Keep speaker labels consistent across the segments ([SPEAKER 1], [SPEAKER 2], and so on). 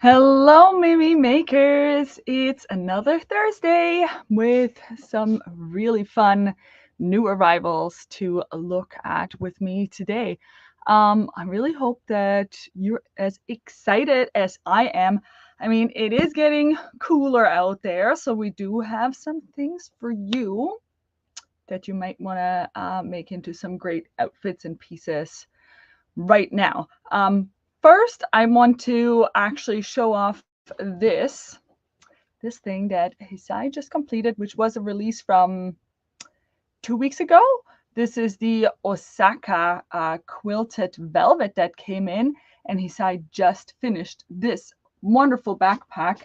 [SPEAKER 1] Hello, Mimi Makers. It's another Thursday with some really fun new arrivals to look at with me today. I really hope that you're as excited as I am. I mean, it is getting cooler out there, so we do have some things for you that you might want to make into some great outfits and pieces right now. First, I want to actually show off this thing that Hisai just completed, which was a release from 2 weeks ago. This is the Osaka quilted velvet that came in, and Hisai just finished this wonderful backpack.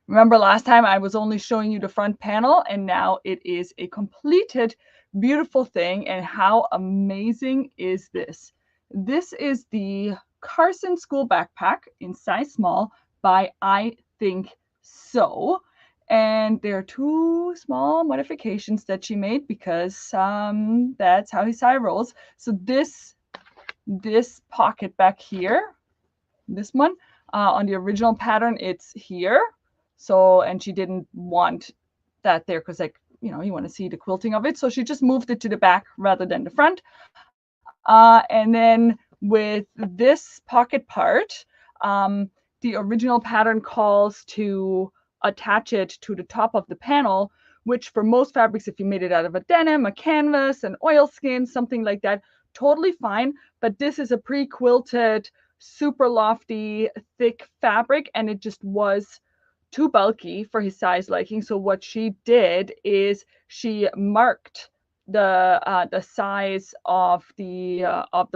[SPEAKER 1] Remember last time I was only showing you the front panel, and now it is a completed beautiful thing. And how amazing is this? This is the Carson School backpack in size small by I Think So. And there are two small modifications that she made because that's how Hisai rolls. So this pocket back here, this one, on the original pattern, it's here. So, and she didn't want that there because, like, you know, you want to see the quilting of it. So she just moved it to the back rather than the front. And then with this pocket part, the original pattern calls to attach it to the top of the panel, which for most fabrics, if you made it out of a denim, a canvas, an oilskin, something like that, totally fine. But this is a pre-quilted, super lofty, thick fabric, and it just was too bulky for his size liking. So what she did is she marked the size of the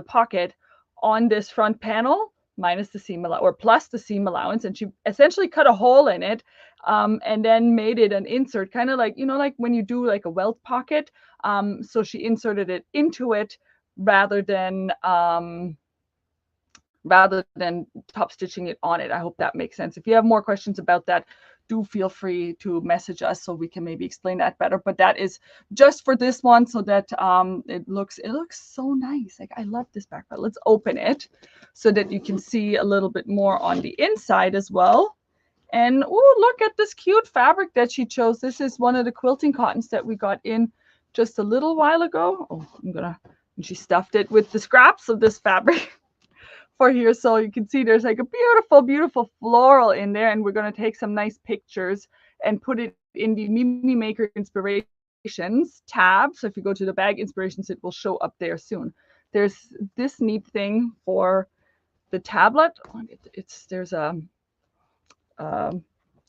[SPEAKER 1] pocket on this front panel minus the seam or plus the seam allowance, and she essentially cut a hole in it and then made it an insert, kind of like, you know, like when you do like a welt pocket. So she inserted it into it rather than top stitching it on it. I hope that makes sense. If you have more questions about that, do feel free to message us so we can maybe explain that better. But that is just for this one, so that it looks so nice. Like, I love this backpack. Let's open it so that you can see a little bit more on the inside as well. And oh, look at this cute fabric that she chose. This is one of the quilting cottons that we got in just a little while ago. Oh, and she stuffed it with the scraps of this fabric for here, so you can see there's like a beautiful floral in there, and we're going to take some nice pictures and put it in the Mimi Maker Inspirations tab. So if you go to the bag inspirations, it will show up there soon. There's this neat thing for the tablet. There's a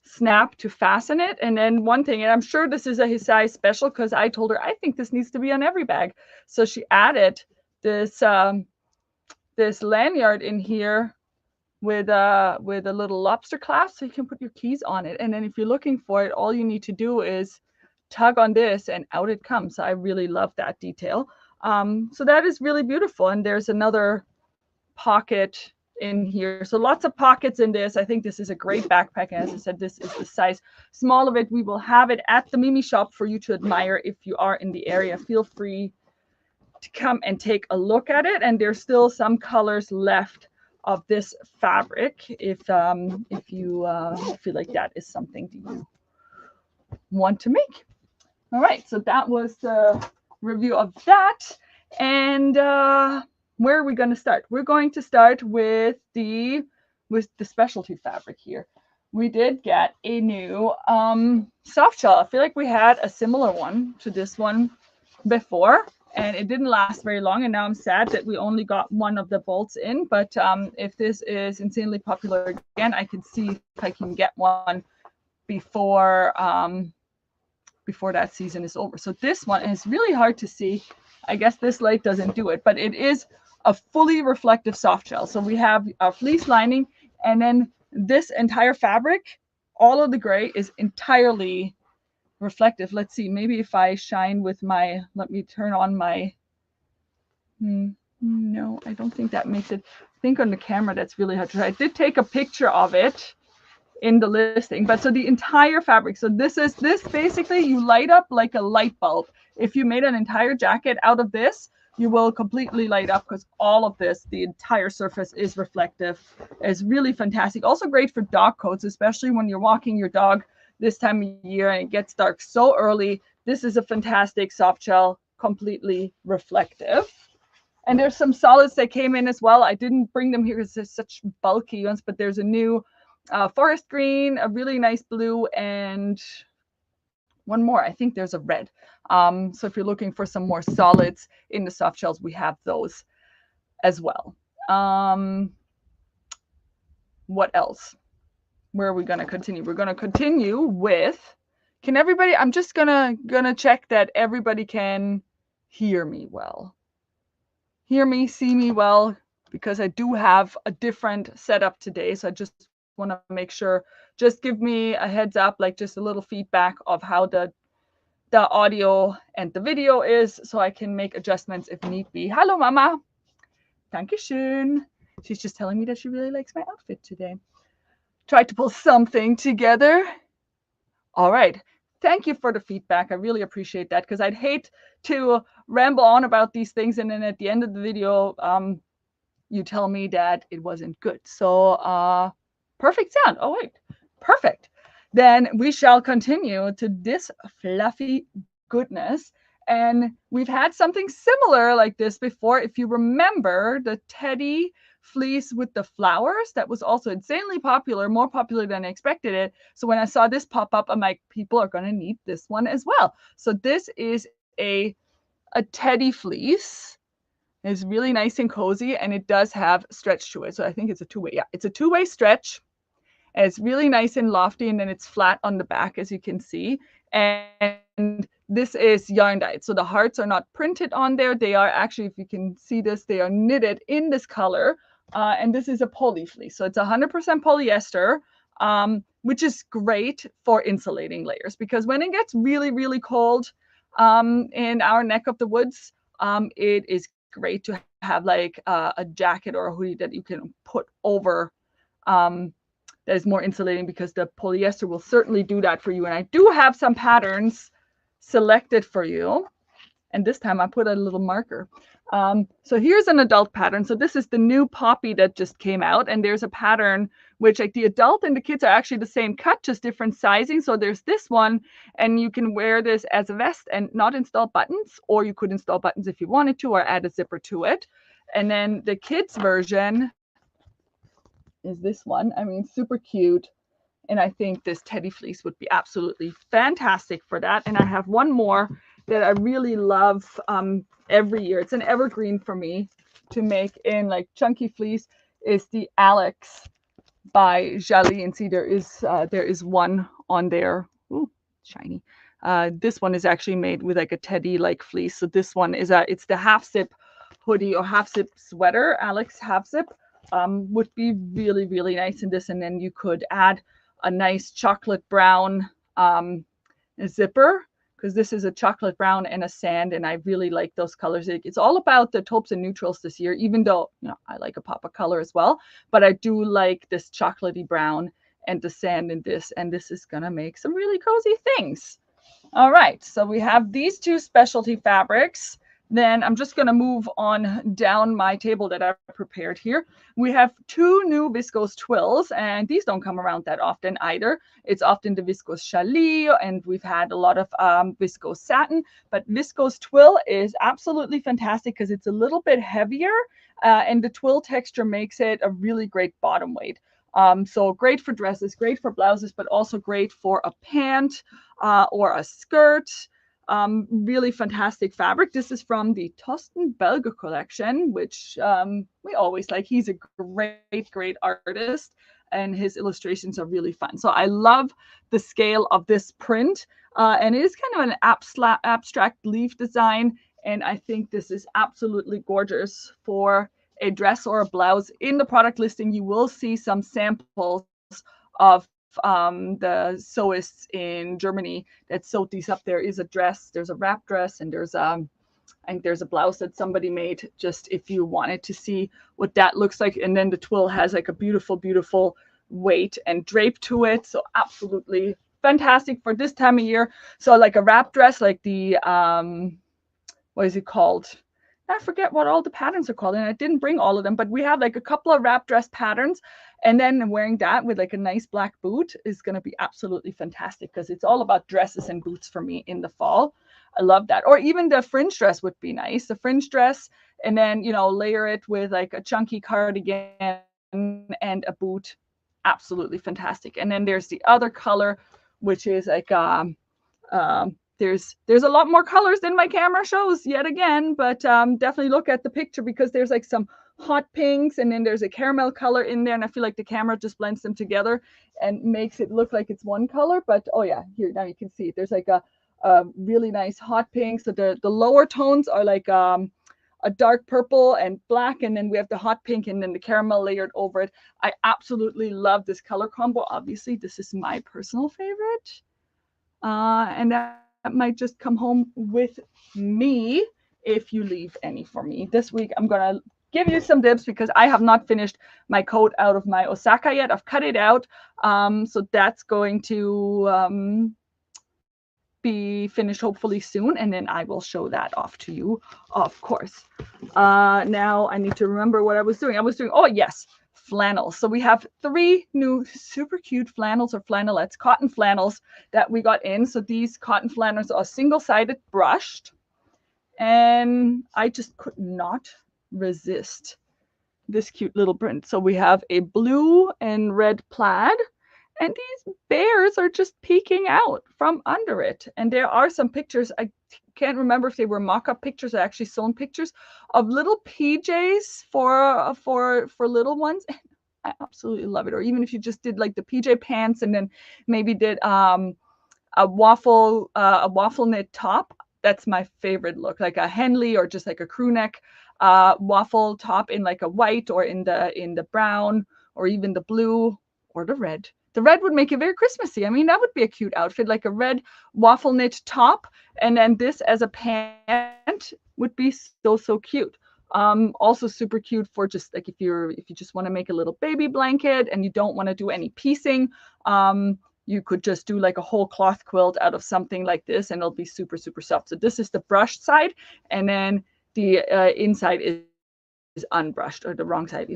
[SPEAKER 1] snap to fasten it, and then one thing, and I'm sure this is a Hisai special because I told her I think this needs to be on every bag, so she added this this lanyard in here with a little lobster clasp, so you can put your keys on it. And then if you're looking for it, all you need to do is tug on this and out it comes. So I really love that detail. So that is really beautiful. And there's another pocket in here. So lots of pockets in this. I think this is a great backpack. And as I said, this is the size small of it. We will have it at the Mimi shop for you to admire if you are in the area. Feel free to come and take a look at it. And there's still some colors left of this fabric if you feel like that is something you want to make. All right, so that was the review of that. And where are we going to start? We're going to start with the specialty fabric here. We did get a new soft shell. I feel like we had a similar one to this one before, and it didn't last very long, and now I'm sad that we only got one of the bolts in. But if this is insanely popular again, I can see if I can get one before that season is over. So this one is really hard to see. I guess this light doesn't do it, but it is a fully reflective soft shell. So we have our fleece lining, and then this entire fabric, all of the gray, is entirely reflective. Let's see, maybe if I shine with my, let me turn on my, no, I don't think that makes it. I think on the camera that's really hard to try. I did take a picture of it in the listing, but so the entire fabric, so this basically, you light up like a light bulb. If you made an entire jacket out of this, you will completely light up because all of this, the entire surface is reflective. It's really fantastic. Also great for dog coats, especially when you're walking your dog this time of year and it gets dark so early. This is a fantastic soft shell, completely reflective. And there's some solids that came in as well. I didn't bring them here because they're such bulky ones, but there's a new forest green, a really nice blue, and one more. I think there's a red. So if you're looking for some more solids in the soft shells, we have those as well. What else? Where are we going to continue? We're going to continue with, can everybody, I'm just gonna check that everybody can hear me well. Hear me, see me well, because I do have a different setup today. So I just want to make sure, just give me a heads up, like just a little feedback of how the audio and the video is, so I can make adjustments if need be. Hello, Mama. Dankeschön. She's just telling me that she really likes my outfit today. Tried to pull something together. All right. Thank you for the feedback. I really appreciate that, because I'd hate to ramble on about these things and then at the end of the video, you tell me that it wasn't good. So perfect sound. Oh, wait. Perfect. Then we shall continue to this fluffy goodness. And we've had something similar like this before. If you remember the teddy fleece with the flowers, that was also insanely popular, more popular than I expected it. So when I saw this pop up, I'm like, people are going to need this one as well. So this is a teddy fleece. It's really nice and cozy, and it does have stretch to it. So I think it's a two-way. Yeah, it's a two-way stretch. And it's really nice and lofty, and then it's flat on the back, as you can see. And this is yarn dyed. So the hearts are not printed on there. They are actually, if you can see this, they are knitted in this color. And this is a poly fleece. So it's 100% polyester, which is great for insulating layers, because when it gets really, really cold in our neck of the woods, it is great to have like a jacket or a hoodie that you can put over that is more insulating, because the polyester will certainly do that for you. And I do have some patterns selected for you. And this time I put a little marker. So here's an adult pattern. So this is the new Poppy that just came out. And there's a pattern which, like, the adult and the kids are actually the same cut, just different sizing. So there's this one, and you can wear this as a vest and not install buttons, or you could install buttons if you wanted to, or add a zipper to it. And then the kids version is this one. I mean, super cute. And I think this teddy fleece would be absolutely fantastic for that. And I have one more that I really love every year. It's an evergreen for me to make in like chunky fleece, is the Alex by Jali. And see, there is one on there. Ooh, shiny. This one is actually made with like a teddy like fleece. So this one is it's the half zip hoodie or half zip sweater, Alex half zip. Would be really, really nice in this. And then you could add a nice chocolate brown zipper, because this is a chocolate brown and a sand, and I really like those colors. It's all about the taupes and neutrals this year, even though, you know, I like a pop of color as well, but I do like this chocolatey brown and the sand in this, and this is gonna make some really cozy things. All right, so we have these two specialty fabrics. Then I'm just going to move on down my table that I prepared here. We have two new viscose twills, and these don't come around that often either. It's often the viscose challis, and we've had a lot of viscose satin, but viscose twill is absolutely fantastic because it's a little bit heavier, and the twill texture makes it a really great bottom weight. So great for dresses, great for blouses, but also great for a pant or a skirt. Really fantastic fabric. This is from the Tosten Belge collection, which we always like. He's a great artist, and his illustrations are really fun. So I love the scale of this print, and it is kind of an abstract leaf design, and I think this is absolutely gorgeous for a dress or a blouse. In the product listing, you will see some samples of the sewists in Germany that sewed these up. There is a dress, there's a wrap dress, and there's I think there's a blouse that somebody made, just if you wanted to see what that looks like. And then the twill has like a beautiful weight and drape to it. So absolutely fantastic for this time of year. So like a wrap dress, like the what is it called? I forget what all the patterns are called, and I didn't bring all of them, but we have like a couple of wrap dress patterns, and then wearing that with like a nice black boot is going to be absolutely fantastic, because it's all about dresses and boots for me in the fall. I love that. Or even the fringe dress would be nice. The fringe dress, and then, you know, layer it with like a chunky cardigan and a boot. Absolutely fantastic. And then there's the other color, which is like there's a lot more colors than my camera shows yet again, but definitely look at the picture, because there's like some hot pinks, and then there's a caramel color in there, and I feel like the camera just blends them together and makes it look like it's one color. But oh yeah, here now you can see it. There's like a really nice hot pink. So the lower tones are like a dark purple and black, and then we have the hot pink and then the caramel layered over it. I absolutely love this color combo. Obviously, this is my personal favorite, and that might just come home with me if you leave any for me. This week, I'm going to give you some dibs because I have not finished my coat out of my Osaka yet. I've cut it out. So that's going to be finished hopefully soon, and then I will show that off to you, of course. Now I need to remember what I was doing. Oh yes, flannels. So we have 3 new super cute flannels or flannelettes, cotton flannels that we got in. So these cotton flannels are single-sided brushed, and I just could not resist this cute little print. So we have a blue and red plaid, and these bears are just peeking out from under it. And there are some pictures, I can't remember if they were mock-up pictures or actually sewn pictures, of little PJs for little ones. I absolutely love it. Or even if you just did like the PJ pants and then maybe did a waffle knit top. That's my favorite look, like a Henley or just like a crew neck waffle top in like a white or in the brown or even the blue or the red. The red would make it very Christmassy. I mean, that would be a cute outfit, like a red waffle knit top, and then this as a pant would be so cute. Also super cute for just like if you just want to make a little baby blanket and you don't want to do any piecing. You could just do like a whole cloth quilt out of something like this, and it'll be super soft. So this is the brushed side, and then the inside is unbrushed, or the wrong side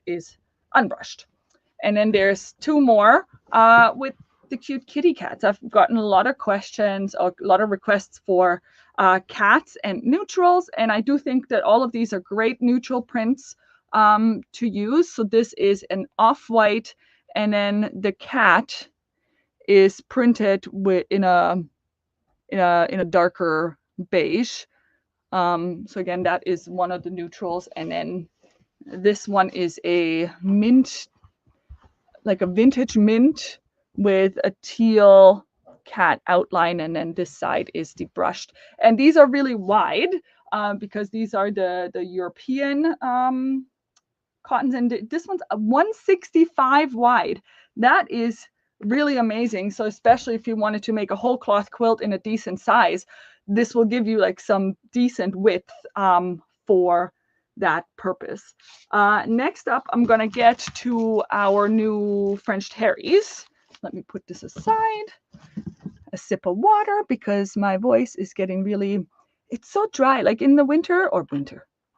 [SPEAKER 1] is unbrushed. And then there's 2 more with the cute kitty cats. I've gotten a lot of questions or a lot of requests for cats and neutrals, and I do think that all of these are great neutral prints to use. So this is an off-white, and then the cat is printed in a darker beige. So again, that is one of the neutrals, and then this one is a mint, like a vintage mint with a teal cat outline, and then this side is the brushed. And these are really wide because these are the European cottons, and this one's a 165 wide. That is really amazing. So especially if you wanted to make a whole cloth quilt in a decent size, this will give you like some decent width for that purpose. Next up, I'm going to get to our new French terries. Let me put this aside. A sip of water, because my voice is getting really, it's so dry, like in the winter.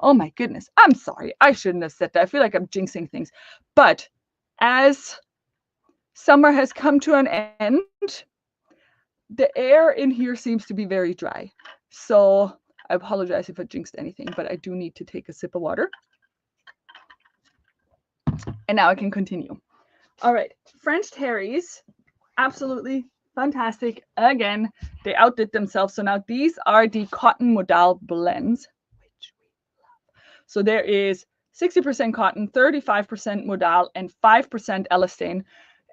[SPEAKER 1] Oh my goodness. I'm sorry. I shouldn't have said that. I feel like I'm jinxing things. But as summer has come to an end, the air in here seems to be very dry. So I apologize if I jinxed anything, but I do need to take a sip of water. And now I can continue. All right, French terries, absolutely fantastic. Again, they outdid themselves. So now these are the cotton modal blends, which we love. So there is 60% cotton, 35% modal, and 5% elastane.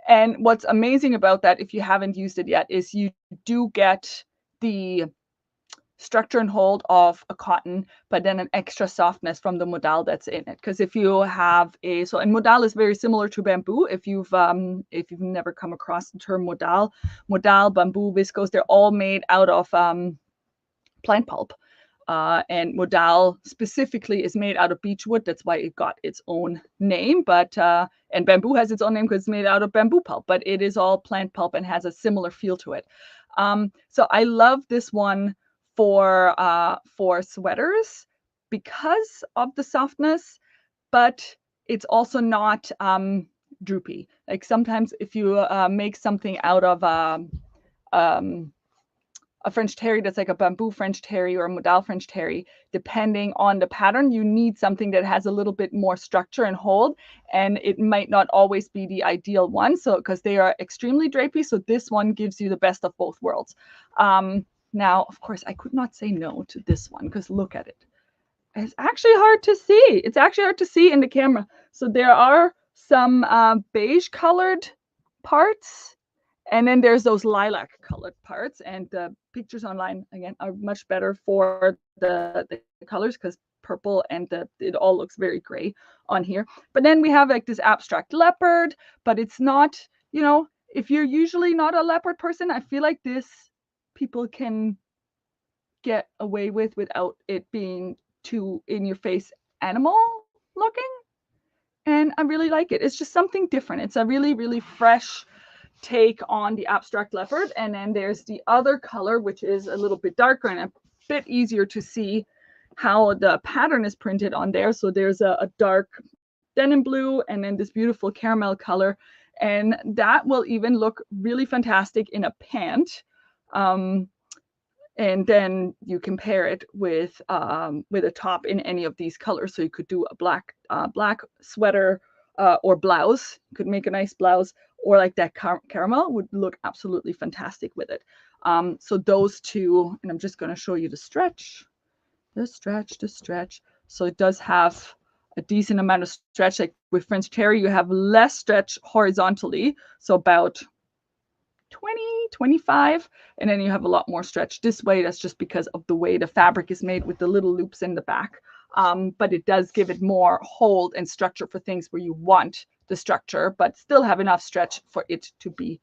[SPEAKER 1] And what's amazing about that, if you haven't used it yet, is you do get the structure and hold of a cotton, but then an extra softness from the modal that's in it. Because if you have and modal is very similar to bamboo. If you've never come across the term modal, bamboo, viscose, they're all made out of plant pulp. And modal specifically is made out of beechwood. That's why it got its own name. But and bamboo has its own name because it's made out of bamboo pulp. But it is all plant pulp and has a similar feel to it. So I love this one for sweaters, because of the softness, but it's also not droopy. Like sometimes if you make something out of a French terry that's like a bamboo French terry or a modal French terry, depending on the pattern, you need something that has a little bit more structure and hold, and it might not always be the ideal one. So because they are extremely drapey, so this one gives you the best of both worlds. Now, of course, I could not say no to this one because look at it. It's actually hard to see. It's actually hard to see in the camera. So there are some beige colored parts, and then there's those lilac colored parts, and the pictures online, again, are much better for the colors because purple and it all looks very gray on here. But then we have like this abstract leopard, but it's not, you know, if you're usually not a leopard person, I feel like this people can get away with without it being too in your face animal looking. And I really like it. It's just something different. It's a really, really fresh take on the abstract leopard. And then there's the other color, which is a little bit darker and a bit easier to see how the pattern is printed on there. So there's a dark denim blue and then this beautiful caramel color. And that will even look really fantastic in a pant. And then you compare it with a top in any of these colors. So you could do a black sweater or blouse. You could make a nice blouse, or like that caramel would look absolutely fantastic with it. So those two, and I'm just going to show you the stretch. So it does have a decent amount of stretch. Like with French terry, you have less stretch horizontally, so about 20, 25, and then you have a lot more stretch this way. That's just because of the way the fabric is made with the little loops in the back. But it does give it more hold and structure for things where you want the structure, but still have enough stretch for it to be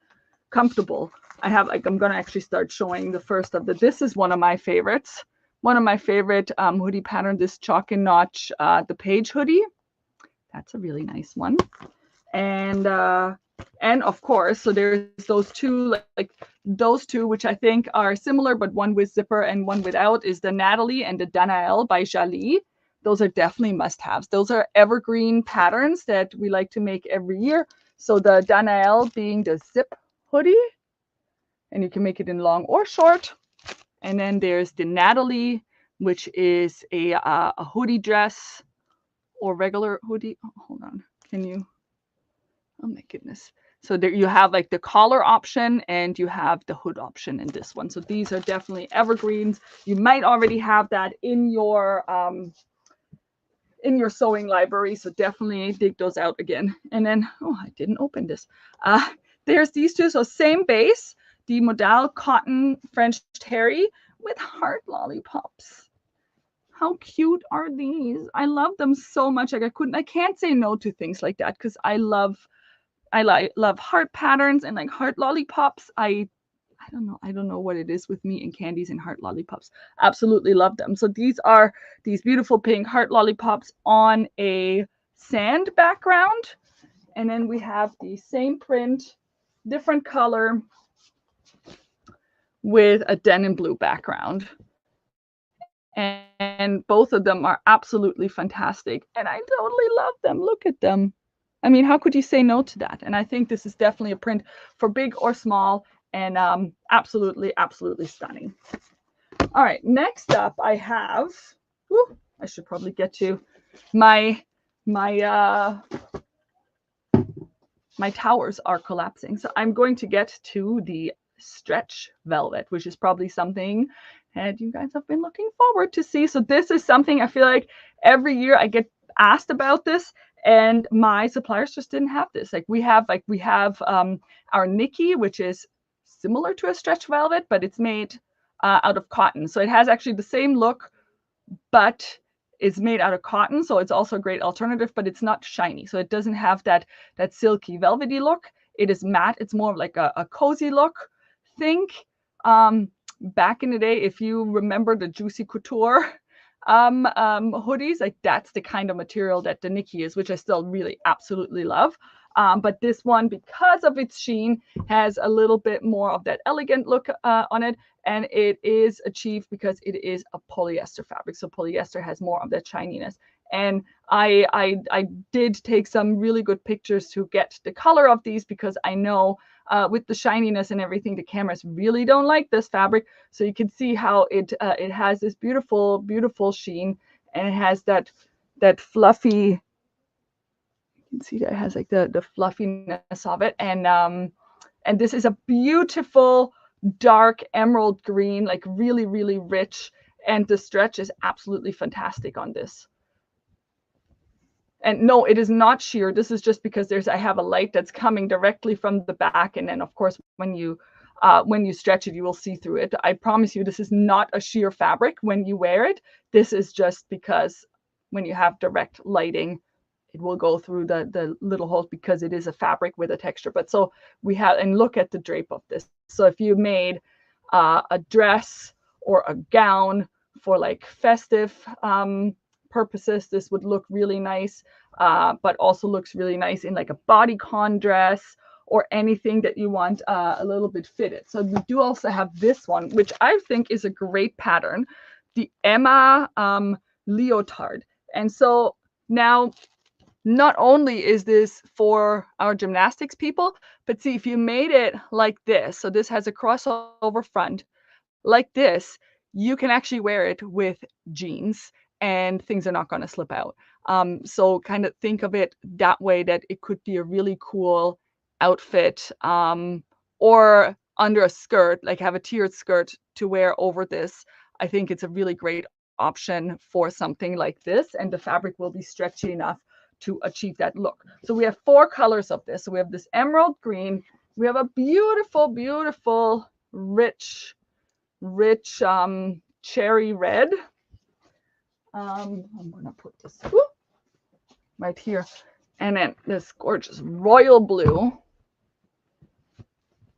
[SPEAKER 1] comfortable. I'm going to actually start showing the first of this is one of my favorites. One of my favorite hoodie pattern, this chalk and notch, the page hoodie. That's a really nice one. And of course, so there's those two, like those two, which I think are similar, but one with zipper and one without, is the Natalie and the Danaël by Jalie. Those are definitely must-haves. Those are evergreen patterns that we like to make every year. So the Danaël being the zip hoodie, and you can make it in long or short. And then there's the Natalie, which is a hoodie dress or regular hoodie. Oh, hold on, can you? Oh my goodness. So there you have like the collar option and you have the hood option in this one. So these are definitely evergreens. You might already have that in your sewing library. So definitely dig those out again. And then, oh, I didn't open this. There's these two. So same base, the Modal Cotton French Terry with heart lollipops. How cute are these? I love them so much. Like I can't say no to things like that because I love heart patterns and like heart lollipops. I don't know what it is with me and candies and heart lollipops. Absolutely love them. So these are these beautiful pink heart lollipops on a sand background. And then we have the same print, different color with a denim blue background. And both of them are absolutely fantastic. And I totally love them. Look at them. I mean, how could you say no to that? And I think this is definitely a print for big or small, and absolutely, absolutely stunning. All right, next up I have, I should probably get to my towers are collapsing. So I'm going to get to the stretch velvet, which is probably something that you guys have been looking forward to see. So this is something I feel like every year I get asked about this, and my suppliers just didn't have this. We have our Nikki, which is similar to a stretch velvet, but it's made out of cotton. So it has actually the same look, but it's made out of cotton. So it's also a great alternative, but it's not shiny. So it doesn't have that silky velvety look. It is matte. It's more of like a cozy look. Think back in the day, if you remember the Juicy Couture hoodies, like that's the kind of material that the Nikki is, which I still really absolutely love. But this one, because of its sheen, has a little bit more of that elegant look on it. And it is achieved because it is a polyester fabric. So polyester has more of that shininess. And I did take some really good pictures to get the color of these, because I know with the shininess and everything, the cameras really don't like this fabric. So you can see how it has this beautiful, beautiful sheen, and it has that fluffy. You can see that it has like the fluffiness of it, and this is a beautiful dark emerald green, like really, really rich, and the stretch is absolutely fantastic on this. And no, it is not sheer. This is just because I have a light that's coming directly from the back, and then of course when you stretch it, you will see through it. I promise you, this is not a sheer fabric when you wear it. This is just because when you have direct lighting, it will go through the little holes, because it is a fabric with a texture. But so we have, and look at the drape of this. So if you made a dress or a gown for like festive purposes, this would look really nice, but also looks really nice in like a bodycon dress or anything that you want a little bit fitted. So we do also have this one, which I think is a great pattern, the Emma leotard. And so now, not only is this for our gymnastics people, but see, if you made it like this, so this has a crossover front like this, you can actually wear it with jeans and things are not going to slip out. So kind of think of it that way, that it could be a really cool outfit, or under a skirt, like have a tiered skirt to wear over this. I think it's a really great option for something like this, and the fabric will be stretchy enough to achieve that look. So we have 4 colors of this. So we have this emerald green, we have a beautiful, beautiful, rich cherry red. I'm gonna put this right here, and then this gorgeous royal blue.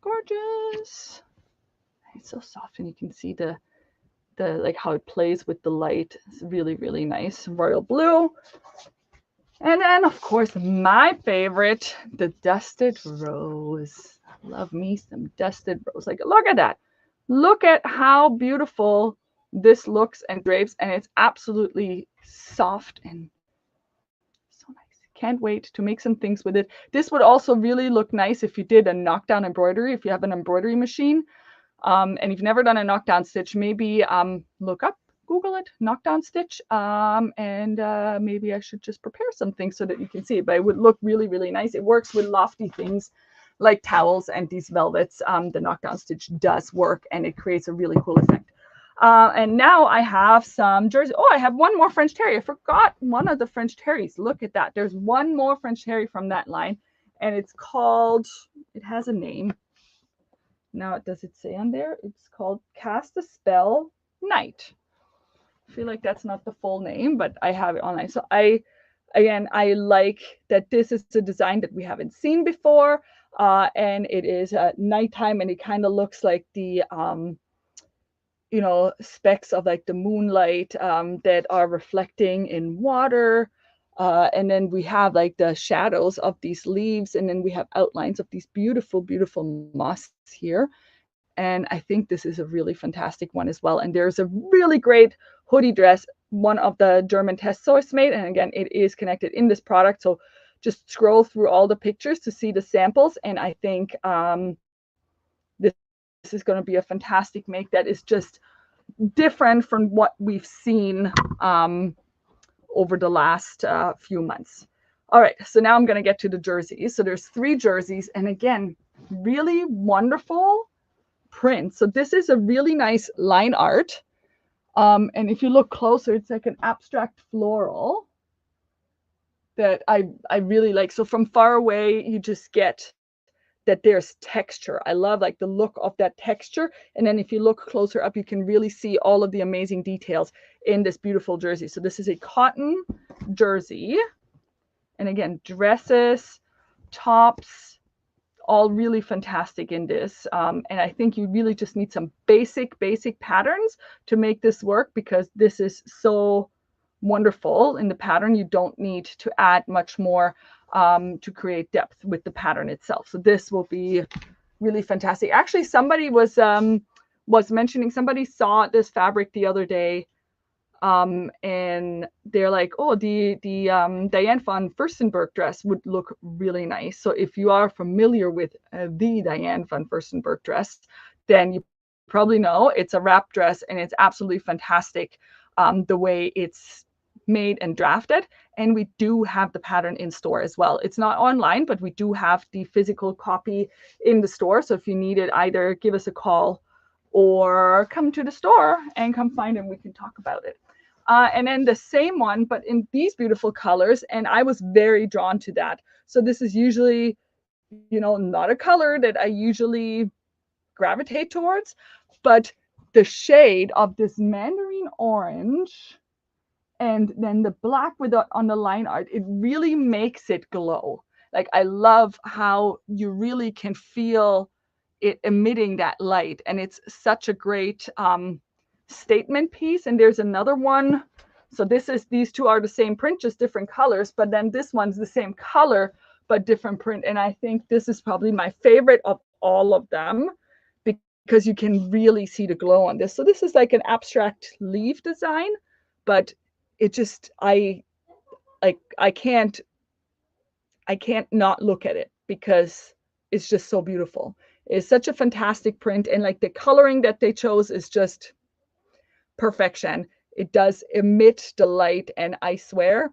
[SPEAKER 1] Gorgeous. It's so soft, and you can see the like how it plays with the light. It's really, really nice. Royal blue. And then, of course, my favorite, the dusted rose. I love me some dusted rose. Like, look at that. Look at how beautiful this looks and drapes, and it's absolutely soft and so nice. Can't wait to make some things with it. This would also really look nice if you did a knockdown embroidery, if you have an embroidery machine. And if you've never done a knockdown stitch, maybe Google it, knockdown stitch, and maybe I should just prepare some things so that you can see it, but it would look really, really nice. It works with lofty things like towels and these velvets. The knockdown stitch does work, and it creates a really cool effect. And now I have some jersey. Oh, I have one more French terry. I forgot one of the French terries. Look at that. There's one more French terry from that line, and it's called, it has a name. Now, does it say on there? It's called Cast a Spell Night. I feel like that's not the full name, but I have it online. So I like that this is a design that we haven't seen before, and it is at nighttime, and it kind of looks like the specks of like the moonlight that are reflecting in water, and then we have like the shadows of these leaves, and then we have outlines of these beautiful, beautiful mosses here. And I think this is a really fantastic one as well. And there's a really great hoodie dress, one of the German test source made. And again, it is connected in this product. So just scroll through all the pictures to see the samples. And I think this is going to be a fantastic make that is just different from what we've seen over the last few months. All right, so now I'm going to get to the jerseys. So there's 3 jerseys. And again, really wonderful print. So this is a really nice line art, and if you look closer, it's like an abstract floral that I really like. So from far away, you just get that there's texture. I love like the look of that texture, and then if you look closer up, you can really see all of the amazing details in this beautiful jersey. So this is a cotton jersey, and again, dresses, tops, all really fantastic in this. And I think you really just need some basic patterns to make this work, because this is so wonderful in the pattern. You don't need to add much more to create depth with the pattern itself. So this will be really fantastic. Actually, somebody was mentioning, somebody saw this fabric the other day, and they're like, oh, the Diane von Furstenberg dress would look really nice. So if you are familiar with the Diane von Furstenberg dress, then you probably know it's a wrap dress, and it's absolutely fantastic the way it's made and drafted. And we do have the pattern in store as well. It's not online, but we do have the physical copy in the store. So if you need it, either give us a call or come to the store and come find it, and we can talk about it. And then the same one, but in these beautiful colors. And I was very drawn to that. So this is usually, you know, not a color that I usually gravitate towards, but the shade of this mandarin orange and then the black with the on the line art, it really makes it glow. Like, I love how you really can feel it emitting that light, and it's such a great statement piece. And there's another one. So these two are the same print, just different colors, but then this one's the same color but different print. And I think this is probably my favorite of all of them, because you can really see the glow on this. So this is like an abstract leaf design, but it just, I can't not look at it, because it's just so beautiful. It's such a fantastic print, and like the coloring that they chose is just perfection. It does emit the light, and I swear,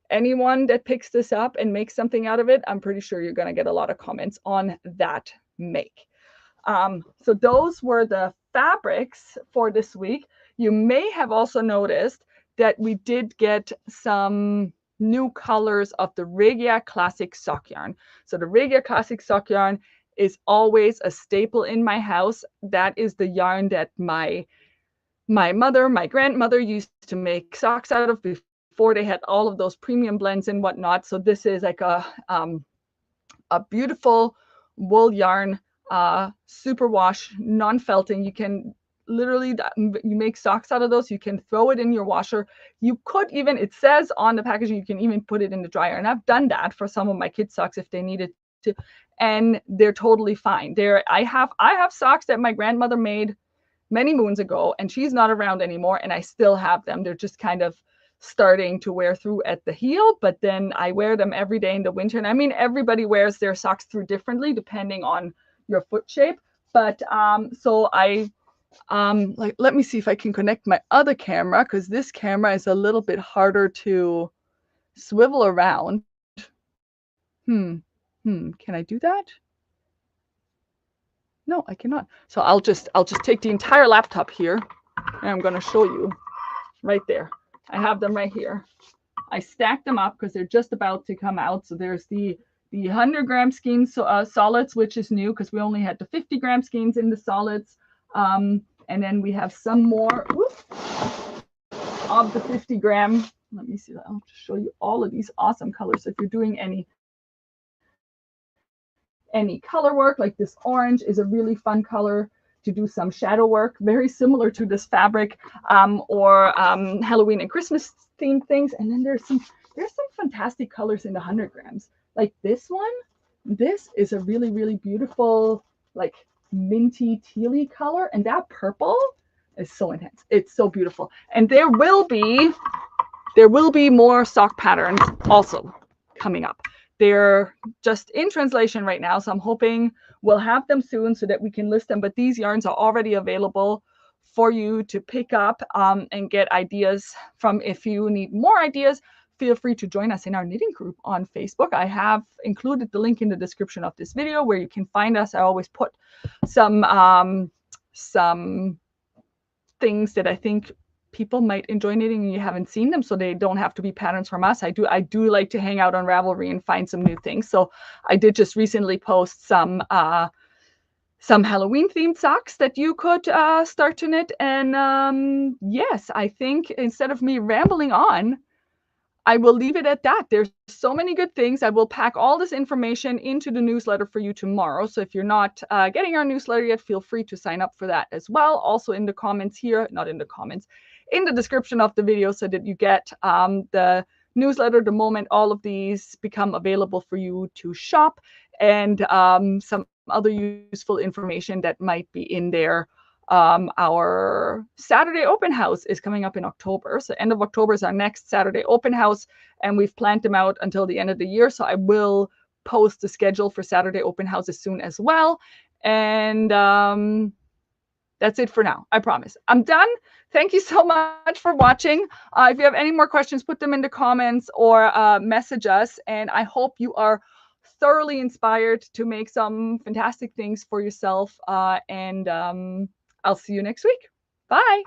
[SPEAKER 1] anyone that picks this up and makes something out of it, I'm pretty sure you're going to get a lot of comments on that make. So those were the fabrics for this week. You may have also noticed that we did get some new colors of the Regia Classic sock yarn. So the Regia Classic sock yarn is always a staple in my house. That is the yarn that my mother, my grandmother used to make socks out of before they had all of those premium blends and whatnot. So this is like a beautiful wool yarn, superwash, non-felting. You can literally, you make socks out of those. You can throw it in your washer. You could even, it says on the packaging, you can even put it in the dryer. And I've done that for some of my kids' socks if they needed to, and they're totally fine. I have socks that my grandmother made many moons ago, and she's not around anymore, and I still have them. They're just kind of starting to wear through at the heel, but then I wear them every day in the winter. And I mean, everybody wears their socks through differently depending on your foot shape. But so I like, let me see if I can connect my other camera, because this camera is a little bit harder to swivel around. Can I do that? No, I cannot. So I'll just take the entire laptop here, and I'm going to show you right there. I have them right here. I stacked them up because they're just about to come out. So there's the 100-gram skeins solids, which is new because we only had the 50-gram skeins in the solids. And then we have some more of the 50-gram. Let me see. I'll just show you all of these awesome colors. If you're doing any color work, like this orange is a really fun color to do some shadow work, very similar to this fabric, or Halloween and Christmas themed things. And then there's some fantastic colors in the 100 grams. Like this one, this is a really, really beautiful, like minty tealy color. And that purple is so intense. It's so beautiful. And there will be more sock patterns also coming up. They're just in translation right now, so I'm hoping we'll have them soon so that we can list them. But these yarns are already available for you to pick up and get ideas from. If you need more ideas, feel free to join us in our knitting group on Facebook. I have included the link in the description of this video where you can find us. I always put some things that I think people might enjoy knitting and you haven't seen them, so they don't have to be patterns from us. I do like to hang out on Ravelry and find some new things. So I did just recently post some Halloween themed socks that you could start to knit. And yes, I think instead of me rambling on, I will leave it at that. There's so many good things. I will pack all this information into the newsletter for you tomorrow. So if you're not getting our newsletter yet, feel free to sign up for that as well. Also in the comments here, not in the comments, in the description of the video, so that you get the newsletter the moment all of these become available for you to shop, and some other useful information that might be in there. Our Saturday open house is coming up in October. So end of October is our next Saturday open house, and we've planned them out until the end of the year. So I will post the schedule for Saturday open houses soon as well. And that's it for now. I promise. I'm done. Thank you so much for watching. If you have any more questions, put them in the comments or message us. And I hope you are thoroughly inspired to make some fantastic things for yourself. And I'll see you next week. Bye.